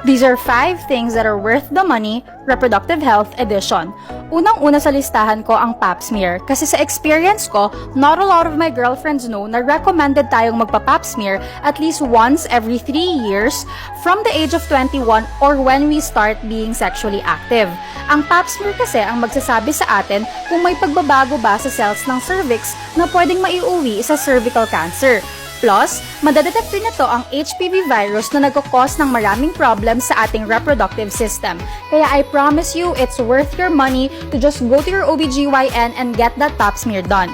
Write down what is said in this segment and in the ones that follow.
These are 5 things that are worth the money, reproductive health edition. Unang-una sa listahan ko ang pap smear kasi sa experience ko, not a lot of my girlfriends know na recommended tayong magpa-pap smear at least once every 3 years from the age of 21 or when we start being sexually active. Ang pap smear kasi ang magsasabi sa atin kung may pagbabago ba sa cells ng cervix na pwedeng maiuwi sa cervical cancer. Plus, madadetect rin nito ang HPV virus na nagkakos ng maraming problems sa ating reproductive system. Kaya I promise you, it's worth your money to just go to your OBGYN and get that pap smear done.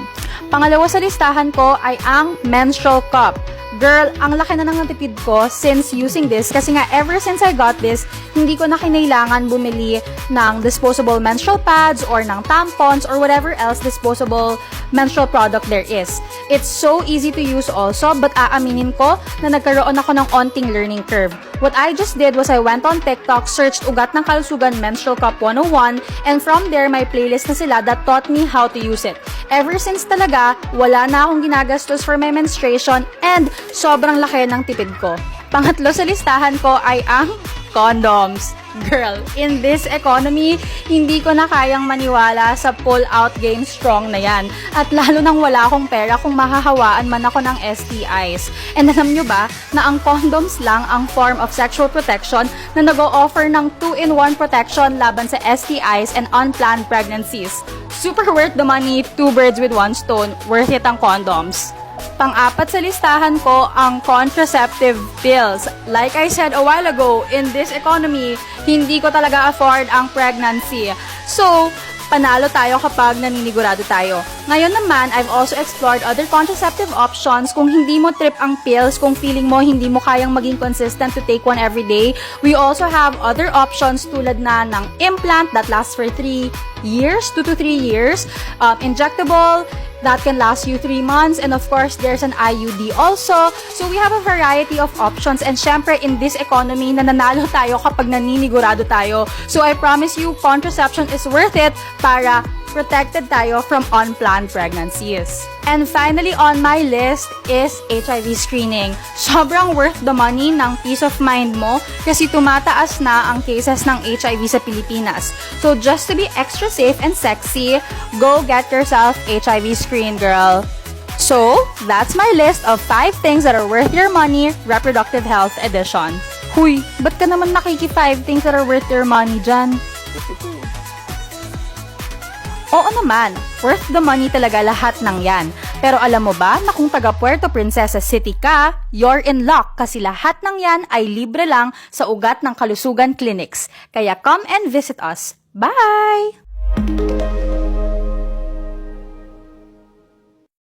Pangalawa sa listahan ko ay ang menstrual cup. Girl, ang laki na ng natipid ko since using this kasi nga ever since I got this, hindi ko na kinailangan bumili ng disposable menstrual pads or ng tampons or whatever else disposable menstrual product there is. It's so easy to use also, but aaminin ko na nagkaroon ako ng onting learning curve. What I just did was I went on TikTok, searched Ugat ng Kalusugan Menstrual Cup 101, and from there may playlist na sila that taught me how to use it. Ever since talaga, wala na akong ginagastos for my menstruation and sobrang laki ng tipid ko. Pangatlo sa listahan ko ay ang condoms. Girl, in this economy, hindi ko na kayang maniwala sa pull-out game strong na yan. At lalo nang wala akong pera kung mahahawaan man ako ng STIs. And alam nyo ba na ang condoms lang ang form of sexual protection na nag-o-offer ng 2-in-1 protection laban sa STIs and unplanned pregnancies. Super worth the money, 2 birds with 1 stone, worth it ang condoms. Pang-apat sa listahan ko ang contraceptive pills. Like I said a while ago, in this economy, hindi ko talaga afford ang pregnancy. So, panalo tayo kapag naninigurado tayo. Ngayon naman, I've also explored other contraceptive options. Kung hindi mo trip ang pills, kung feeling mo hindi mo kayang maging consistent to take one every day, we also have other options tulad na ng implant that lasts for 3 years, 2 to 3 years, injectable, that can last you 3 months, and of course, there's an IUD also. So, we have a variety of options, and syempre, in this economy, nananalo tayo kapag naninigurado tayo. So, I promise you, contraception is worth it para protected tayo from unplanned pregnancies. And finally on my list is HIV screening. Sobrang worth the money ng peace of mind mo kasi tumataas na ang cases ng HIV sa Pilipinas. So just to be extra safe and sexy, go get yourself HIV screen, girl. So, that's my list of 5 things that are worth your money, reproductive health edition. Huy, ba't ka naman nakiki 5 things that are worth your money dyan? Oo naman, worth the money talaga lahat ng yan. Pero alam mo ba na kung taga Puerto Princesa City ka, you're in luck kasi lahat ng yan ay libre lang sa Ugat ng Kalusugan Clinics. Kaya come and visit us. Bye!